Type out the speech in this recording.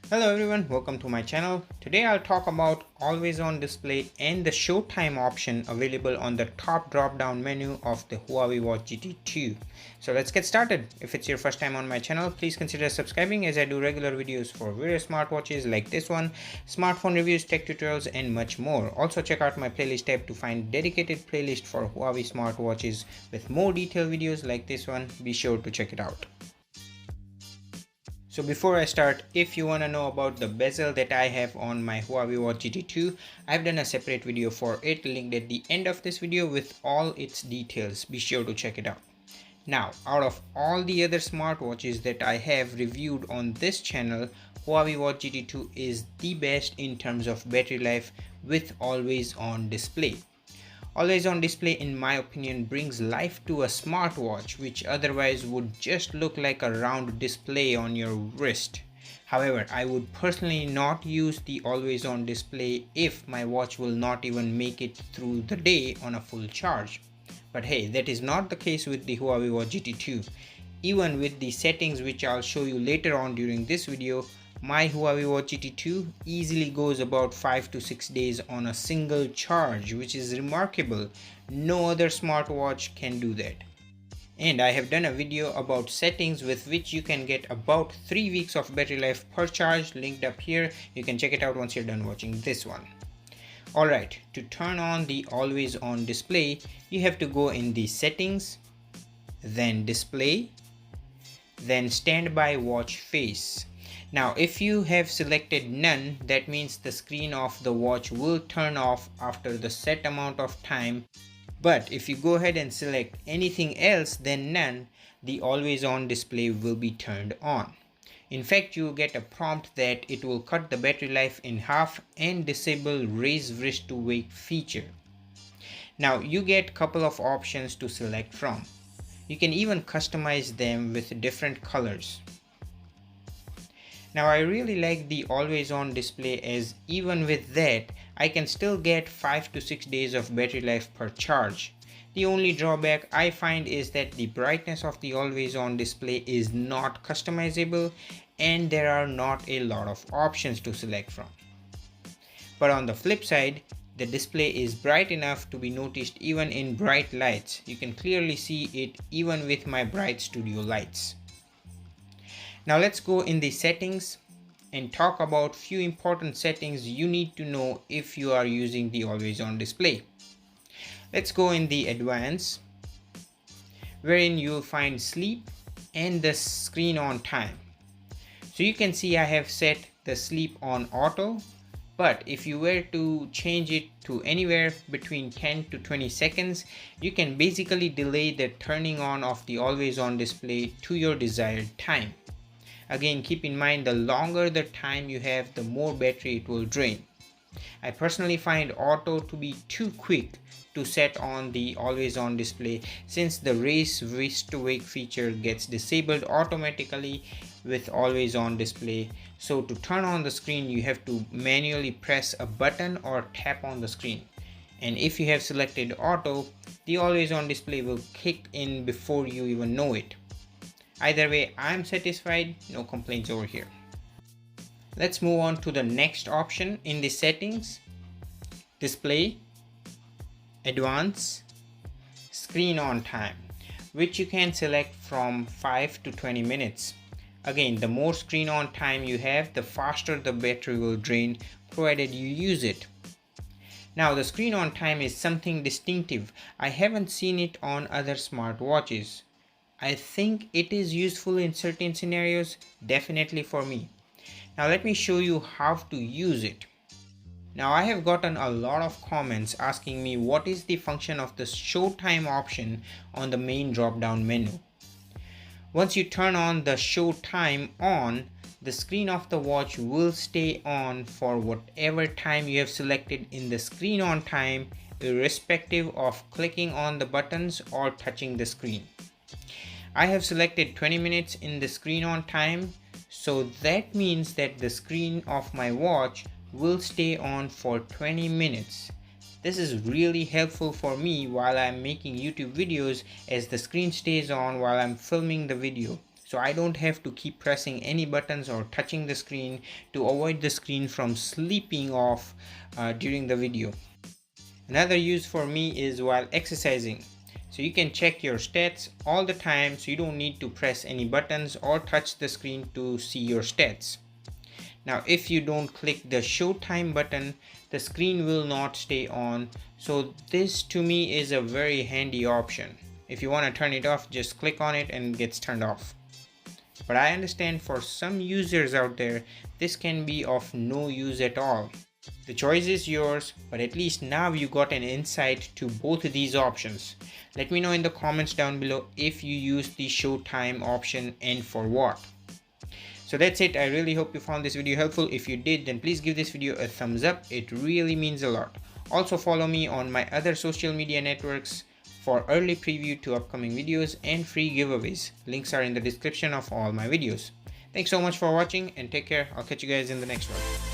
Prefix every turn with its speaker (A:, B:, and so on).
A: Hello everyone, welcome to my channel. Today I'll talk about always on display and the showtime option available on the top drop down menu of the Huawei Watch GT 2. So let's get started. If it's your first time on my channel, please consider subscribing as I do regular videos for various smartwatches like this one, smartphone reviews, tech tutorials and much more. Also check out my playlist tab to find dedicated playlist for Huawei smartwatches with more detailed videos like this one. Be sure to check it out. So before I start, if you want to know about the bezel that I have on my Huawei Watch GT 2, I've done a separate video for it linked at the end of this video with all its details. Be sure to check it out. Now, out of all the other smartwatches that I have reviewed on this channel, Huawei Watch GT 2 is the best in terms of battery life with always on display. Always on display, in my opinion, brings life to a smartwatch which otherwise would just look like a round display on your wrist. However, I would personally not use the always on display if my watch will not even make it through the day on a full charge. But hey, that is not the case with the Huawei Watch GT 2. Even with the settings which I'll show you later on during this video, my Huawei Watch GT 2 easily goes about 5 to 6 days on a single charge, which is remarkable. No other smartwatch can do that. And I have done a video about settings with which you can get about 3 weeks of battery life per charge, linked up here. You can check it out once you're done watching this one. Alright, to turn on the always on display, you have to go in the settings, then display, then standby watch face. Now if you have selected none, that means the screen of the watch will turn off after the set amount of time. But if you go ahead and select anything else than none, the always on display will be turned on. In fact, you will get a prompt that it will cut the battery life in half and disable raise wrist to wake feature. Now you get couple of options to select from. You can even customize them with different colors. Now I really like the always on display, as even with that I can still get 5 to 6 days of battery life per charge. The only drawback I find is that the brightness of the always on display is not customizable and there are not a lot of options to select from. But on the flip side, the display is bright enough to be noticed even in bright lights. You can clearly see it even with my bright studio lights. Now let's go in the settings and talk about few important settings you need to know if you are using the always on display. Let's go in the advanced, wherein you'll find sleep and the screen on time. So you can see I have set the sleep on auto, but if you were to change it to anywhere between 10 to 20 seconds, you can basically delay the turning on of the always on display to your desired time. Again, keep in mind, the longer the time you have, the more battery it will drain. I personally find auto to be too quick to set on the always on display, since the raise wrist to wake feature gets disabled automatically with always on display. So to turn on the screen, you have to manually press a button or tap on the screen. And if you have selected auto, the always on display will kick in before you even know it. Either way, I'm satisfied, no complaints over here. Let's move on to the next option in the settings: display, advanced, screen on time, which you can select from 5 to 20 minutes. Again, the more screen on time you have, the faster the battery will drain, provided you use it. Now the screen on time is something distinctive. I haven't seen it on other smartwatches. I think it is useful in certain scenarios, definitely for me. Now let me show you how to use it. Now I have gotten a lot of comments asking me what is the function of the showtime option on the main drop down menu. Once you turn on the showtime on, the screen of the watch will stay on for whatever time you have selected in the screen on time, irrespective of clicking on the buttons or touching the screen. I have selected 20 minutes in the screen on time, so that means that the screen of my watch will stay on for 20 minutes. This is really helpful for me while I'm making YouTube videos, as the screen stays on while I'm filming the video. So I don't have to keep pressing any buttons or touching the screen to avoid the screen from sleeping off during the video. Another use for me is while exercising. So you can check your stats all the time, so you don't need to press any buttons or touch the screen to see your stats. Now if you don't click the show time button, the screen will not stay on. So this to me is a very handy option. If you want to turn it off, just click on it and it gets turned off. But I understand for some users out there, this can be of no use at all. The choice is yours, but at least now you got an insight to both of these options. Let me know in the comments down below if you use the show time option and for what. So that's it. I really hope you found this video helpful. If you did, then please give this video a thumbs up. It really means a lot. Also follow me on my other social media networks for early preview to upcoming videos and free giveaways. Links are in the description of all my videos. Thanks so much for watching and take care. I'll catch you guys in the next one.